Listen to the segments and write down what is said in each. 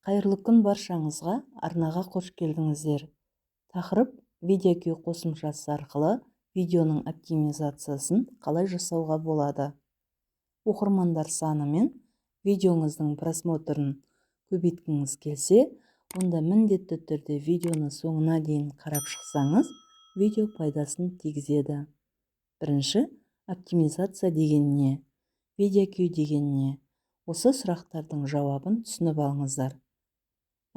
Қайырлы күн баршаңызға, арнаға қош келдіңіздер. Тақырып видеокүй қосымшасы арқылы видеоның оптимизациясын қалай жасауға болады. Оқырмандар саны мен видеоңыздың просмотрын көбейткіңіз келсе, онда міндетті түрде видеоны соңына дейін қарап шықсаңыз, видео пайдасын тигізеді. Бірінші, оптимизация деген не? Видеокүй деген не? Осы сұрақтардың жауабын түсініп алыңыздар.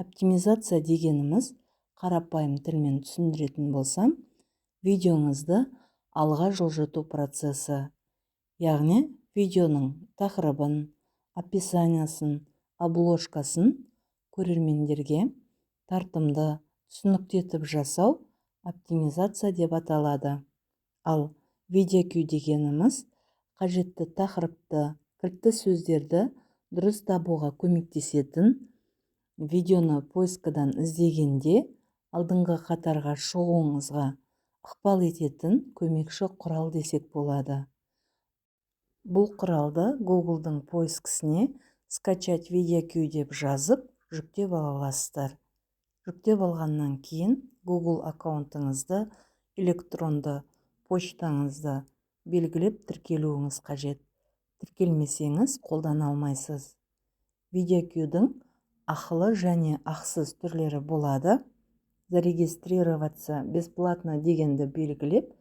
Оптимизация дегеніміз, қарапайым тілмен түсіндіретін болсам, видеоңызды алға жылжыту процесі. Яғни, видеоның тақырыбын, описаниясын, обложкасын көрермендерге тартымды, түсінікті етіп жасау оптимизация деп аталады. Ал видеокүй дегеніміз, қажетті тақырыпты, кілтті сөздерді дұрыс табуға көмектесетін, видеоны поискадан іздегенде алдыңғы қатарға шығуыңызға ықпал ететін көмекші құрал десек болады. Бұл құралды Google-дың поискісіне скачать видеокүй деп жазып, жүктеп ала аласыздар. Жүктеп алғаннан кейін Google аккаунтыңызды, электронды почтаңызды белгілеп тіркелуіңіз қажет. Тіркелмесеңіз қолдана алмайсыз. Видеокүйдің ақылы және ақсыз түрлері болады. Зарегистрироваться бесплатно дегенді белгілеп,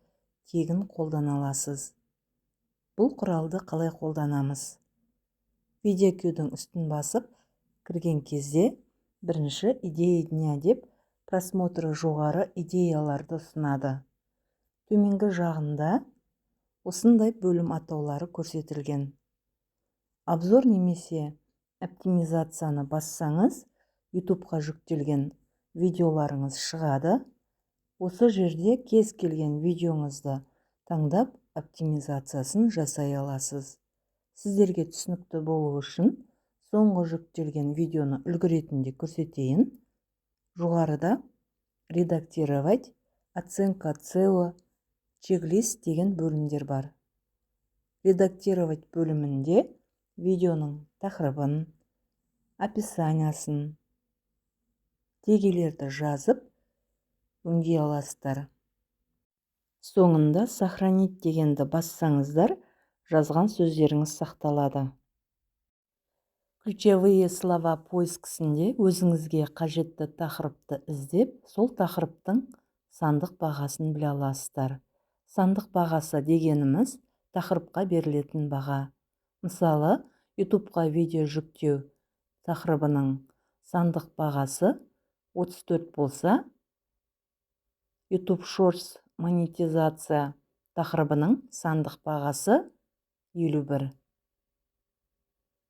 тегін қолдана аласыз. Бұл құралды қалай қолданамыз? Видеокүйдің үстін басып, кірген кезде бірінші идея дня деп просмотры жоғары идеяларды ұсынады. Төменгі жағында осындай бөлім атаулары көрсетілген. Обзор немесе оптимизацияны бассаңыз, YouTube-ға жүктелген видеоларыңыз шығады. Осы жерде кез келген видеоңызды таңдап оптимизациясын жасай аласыз. Сіздерге түсінікті болу үшін соңғы жүктелген видеоны үлгі ретінде көрсетейін. Жоғарыда редактировать, оценка SEO, чек-лист деген бөлімдер бар. Редактировать бөлімінде видеоның тақырыбын, описаниясын, тегелерді жазып, өңдей аласыздар. Соңында сохранить дегенді бассаңыздар, жазған сөздеріңіз сақталады. Ключевые слова поискісінде өзіңізге қажетті тақырыпты іздеп, сол тақырыптың сандық бағасын біле аласыздар. Сандық бағасы дегеніміз тақырыпқа берілетін баға. Мысалы, YouTube-ға видео жүктеу тақырыбының сандық бағасы 34 болса, YouTube Shorts монетизация тақырыбының сандық бағасы 51.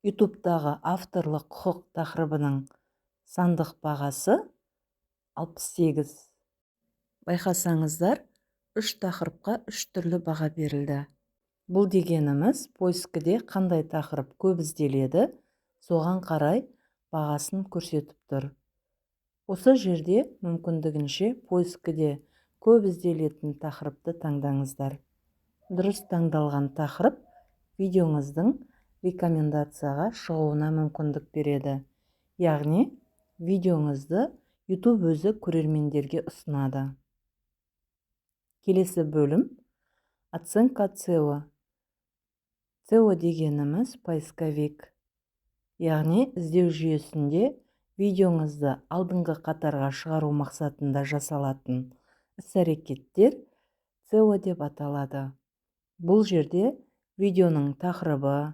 YouTube-дағы авторлық құқық тақырыбының сандық бағасы 68. Байқасаңыздар, 3 тақырыпқа 3 түрлі баға берілді. Бұл дегеніміз, поискіде қандай тақырып көп ізделеді, соған қарай бағасын көрсетіп тұр. Осы жерде мүмкіндігінше поискіде көп ізделетін тақырыпты таңдаңыздар. Дұрыс таңдалған тақырып видеоңыздың рекомендацияға шығуына мүмкіндік береді. Яғни, видеоңызды YouTube өзі көрермендерге ұсынады. Келесі бөлім оценка SEO. SEO дегеніміз поисковик. Яғни, іздеу жүйесінде видеоңызды алдыңғы қатарға шығару мақсатында жасалатын іс-әрекеттер SEO деп аталады. Бұл жерде видеоның тақырыбы,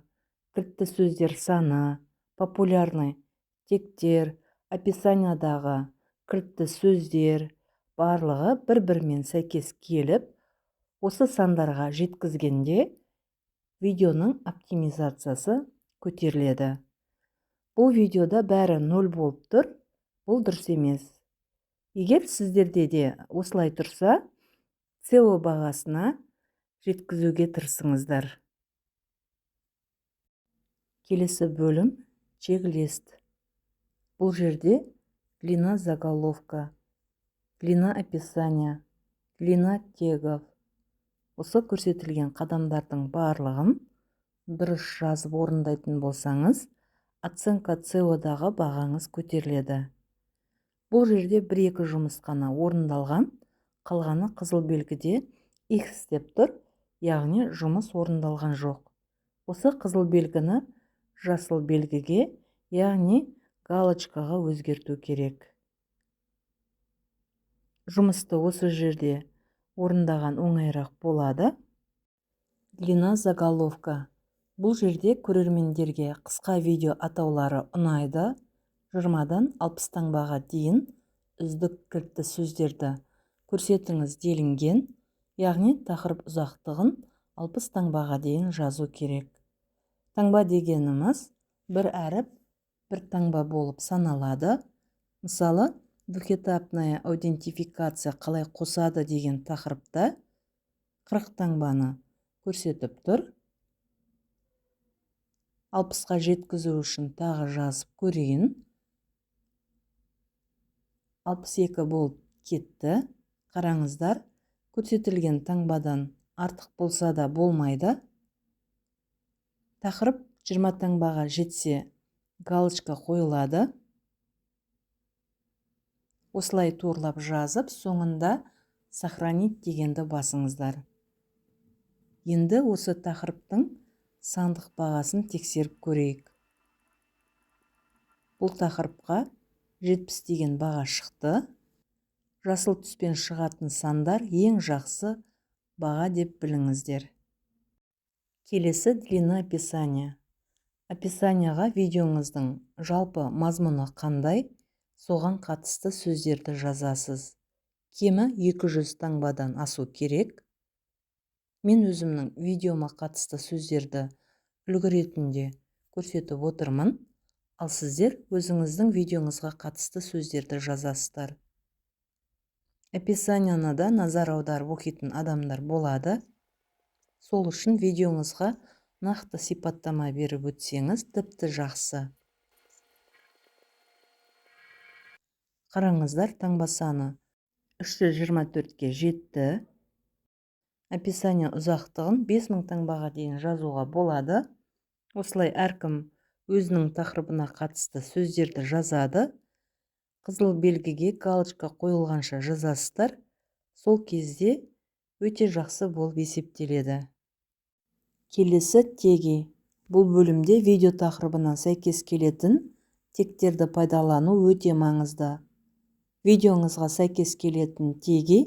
кілтті сөздер саны, популярный тегтер, описаниядағы кілтті сөздер барлығы бір-бірімен сәйкес келіп, осы сандарға жеткізгенде видеоның оптимизациясы көтеріледі. Бұл видеода бәрі 0 болып тұр, бұл дұрыс емес. Егер сіздерде де осылай тұрса, SEO бағасына жеткізуге тырысыңыздар. Келесі бөлім чек-лист. Бұл жерде длина заголовка, длина описания, длина тегов. Осы көрсетілген қадамдардың барлығын дұрыс жазып орындайтын болсаңыз, оценка СО-дағы бағаңыз көтеріледі. Бұл жерде 1-2 жұмыс қана орындалған, қалғаны қызыл белгіде X деп тұр, яғни жұмыс орындалған жоқ. Осы қызыл белгіні жасыл белгіге, яғни галочкаға өзгерту керек. Жұмысты осы жерде орындаған оңайырақ болады. Длина заголовка. Бұл жерде көрермендерге қысқа видео атаулары ұнайды. 20-дан 60 таңбаға дейін үздік кілтті сөздерді көрсетіңіз делінген, яғни тақырып ұзақтығын 60 таңбаға дейін жазу керек. Таңба дегеніміз бір әріп, бір таңба болып саналады. Мысалы, двухэтапная аутентификация қалай қосады деген тақырыпта 40 таңбаны көрсетіп тұр. 60-қа жеткізу үшін тағы жазып көрейін. 62 болып кетті. Қараңыздар, көрсетілген таңбадан артық болса да болмайды. Тақырып 20 таңбаға жетсе, галочка қойылады. Осылай торлап жазып, соңында сохранить дегенді басыңыздар. Енді осы тақырыптың сандық бағасын тексеріп көрейік. Бұл тақырыпқа 70 деген баға шықты. Жасыл түспен шығатын сандар ең жақсы баға деп біліңіздер. Келесі длина описания. Описанияға видеоңыздың жалпы мазмұны қандай, соған қатысты сөздерді жазасыз. Кемі 200 таңбадан асу керек. Мен өзімнің видеома қатысты сөздерді үлгі ретінде көрсетіп отырмын, ал сіздер өзіңіздің видеоңызға қатысты сөздерді жазасыздар. Описанияны да назар аударып оқитын адамдар болады. Сол үшін видеоңызға нақты сипаттама беріп өтсеңіз тіпті жақсы. Қараңыздар, таңба саны 324-ке жетті. Описания ұзақтығын 5000 таңбаға дейін жазуға болады. Осылай әркім өзінің тақырыбына қатысты сөздерді жазады. Қызыл белгіге галочка қойылғанша жазасыздар. Сол кезде өте жақсы болып есептеледі. Келесі теги. Бұл бөлімде видео тақырыбына сәйкес келетін тегтерді пайдалану өте маңызды. Видеоңызға сәйкес келетін теги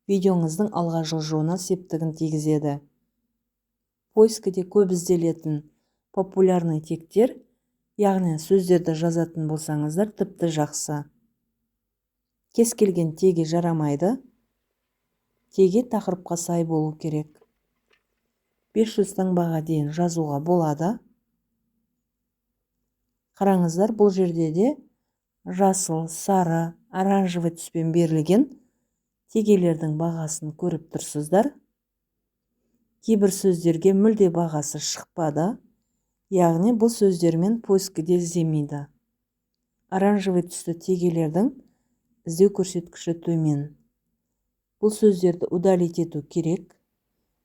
видеоңыздың алға жылжуына септігін тигізеді. Поискіде көп ізделетін популярный тегтер, яғни сөздерді жазатын болсаңыздар тіпті жақсы. Кез келген теги жарамайды. Теги тақырыпқа сай болу керек. 500 таңбаға дейін жазуға болады. Қараңыздар, бұл жерде де жасыл, сары, оранжевый түспен берілген тегелердің бағасын көріп тұрсыздар. Кейбір сөздерге мүлде бағасы шықпады, яғни бұл сөздермен поискіде іздемейді. Оранжевый түсті тегелердің іздеу көрсеткіші төмен. Бұл сөздерді удалить ету керек,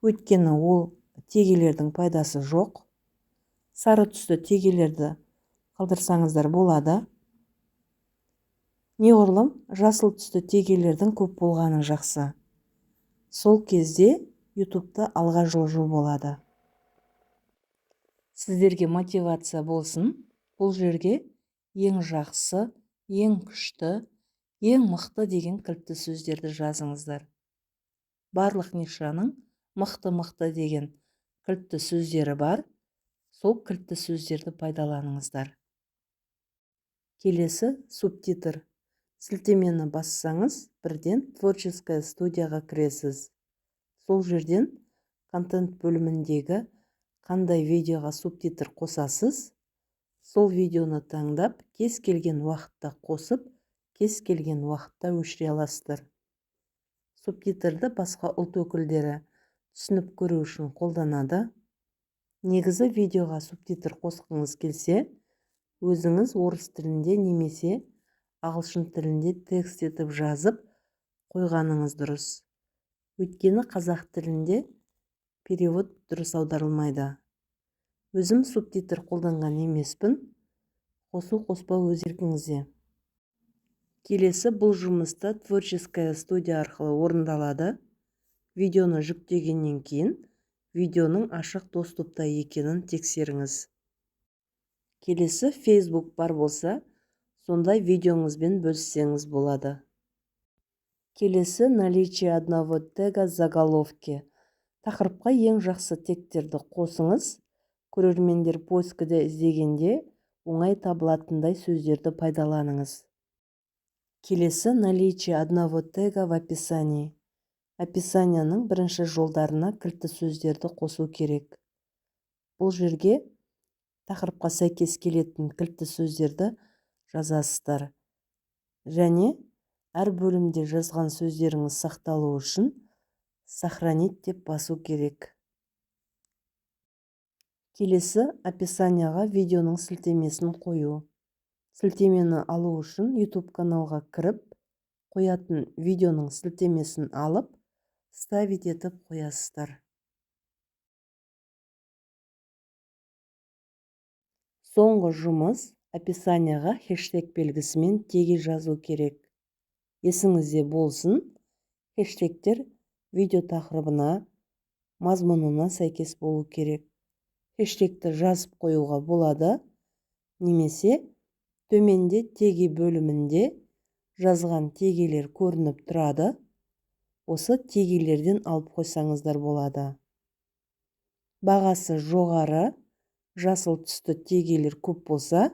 өйткені ол тегелердің пайдасы жоқ. Сары түсті тегелерді қалдырсаңыздар болады. Неғұрлым жасыл түсті тегелердің көп болғаны жақсы. Сол кезде YouTube'та алға жылжу болады. Сіздерге мотивация болсын, бұл жерге ең жақсы, ең күшті, ең мықты деген кілтті сөздерді жазыңыздар. Барлық нишаның мықты деген кілтті сөздері бар. Сол кілтті сөздерді пайдаланыңыздар. Келесі субтитр. Сілтемені бассаңыз, бірден творческая студияға кіресіз. Сол жерден контент бөліміндегі қандай видеоға субтитр қосасыз, сол видеоны таңдап, кез келген уақытта қосып, кез келген уақытта өшіре аласыздар. Субтитрді басқа ұлт өкілдері түсініп көру үшін қолданады. Негізі видеоға субтитр қосқыңыз келсе, өзіңіз орыс тілінде немесе ағылшын тілінде текст етіп жазып қойғаныңыз дұрыс. Өйткені қазақ тілінде перевод дұрыс аударылмайды. Өзім субтитр қолданған емеспін, қосу қоспау өз еркіңізде. Келесі бұл жұмыста творческая студия арқылы орындалады. Видеоны жүктегеннен кейін видеоның ашық доступта екенін тексеріңіз. Келесі Facebook бар болса, сондай видеоңызбен бөліссеңіз болады. Келесі наличие одного тега заголовки. Тақырыпқа ең жақсы тегтерді қосыңыз. Көрермендер поискіде іздегенде оңай табылатындай сөздерді пайдаланыңыз. Келесі наличие одного тега в описании. Описанияның бірінші жолдарына кілтті сөздерді қосу керек. Бұл жерге тақырыпқа сәйкес келетін кілтті сөздерді жазасыздар. Және әр бөлімде жазған сөздеріңіз сақталу үшін сохранить деп басу керек. Келесі описанияға видеоның сілтемесін қою. Сілтемені алу үшін YouTube каналға кіріп, қоятын видеоның сілтемесін алып, ставить етіп қоясыздар. Соңғы жұмыс описанияға хештег белгісімен теги жазу керек. Есіңізде болсын, хештегтер видео тақырыбына, мазмұнына сәйкес болу керек. Хештегті жазып қоюға болады, немесе төменде теги бөлімінде жазған тегилер көрініп тұрады. Осы тегилерден алып қойсаңыздар болады. Бағасы жоғары, жасыл түсті тегилер көп болса,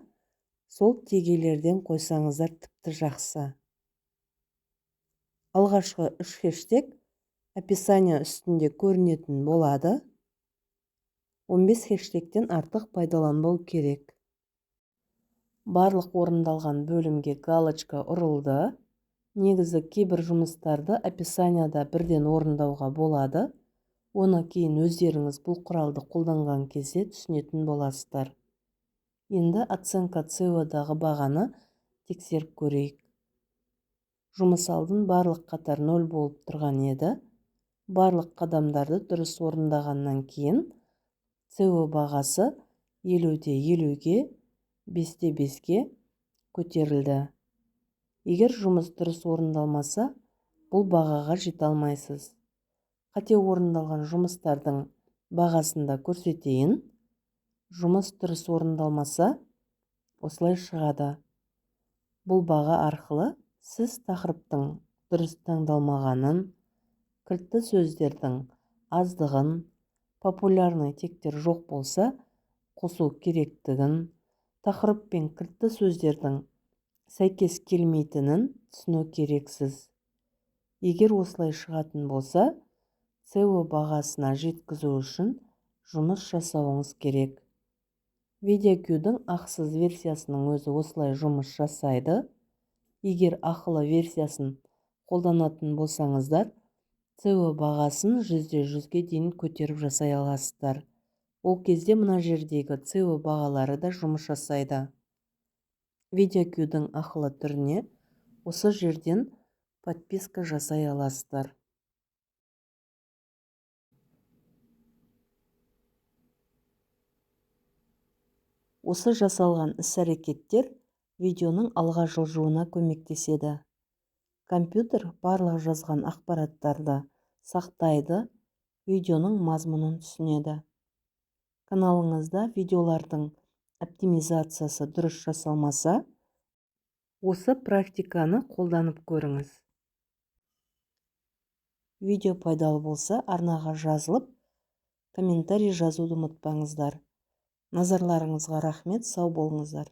сол тегилерден қойсаңыздар тіпті жақсы. Алғашқы 3 хештег описания үстінде көрінетін болады. 15 хештегтен артық пайдаланбау керек. Барлық орындалған бөлімге галочка ұрылды. Негізі кейбір жұмыстарды описанияда бірден орындауға болады. Оны кейін өздеріңіз бұл құралды қолданған кезде түсінетін боласыздар. Енді оценка SEO-дағы бағаны тексеріп көрейік. Жұмыс алдын барлық қатар 0 болып тұрған еді. Барлық қадамдарды дұрыс орындағаннан кейін SEO бағасы 50-де 50-ге, 5-те 5-ге көтерілді. Егер жұмыс дұрыс орындалмаса, бұл бағаға жете алмайсыз. Қате орындалған жұмыстардың бағасында көрсетейін. Жұмыс дұрыс орындалмаса, осылай шығады. Бұл баға арқылы сіз тақырыптың дұрыс таңдалмағанын, кілтті сөздердің аздығын, популярный тегтер жоқ болса, қосу керектігін, тақырып пен кілтті сөздердің сәйкес келмейтінін түсіну керексіз. Егер осылай шығатын болса, SEO бағасына жеткізу үшін жұмыс жасауыңыз керек. Видеокүйдің ақысыз версиясының өзі осылай жұмыс жасайды. Егер ақылы версиясын қолданатын болсаңыздар, SEO бағасын 100-100-ге дейін көтеріп жасай аласыздар. Ол кезде мына жердегі SEO бағалары да жұмыс жасайды. Видеокүйдің ақылы түріне осы жерден подписка жасай аласыздар. Осы жасалған іс-әрекеттер видеоның алға жылжуына көмектеседі. Компьютер барлық жазған ақпараттарды сақтайды, видеоның мазмұнын түсінеді. Каналыңызда видеолардың оптимизациясы дұрыс жасалмаса, осы практиканы қолданып көріңіз. Видео пайдалы болса, арнаға жазылып, комментарий жазуды ұмытпаңыздар. Назарларыңызға рахмет, сау болыңыздар.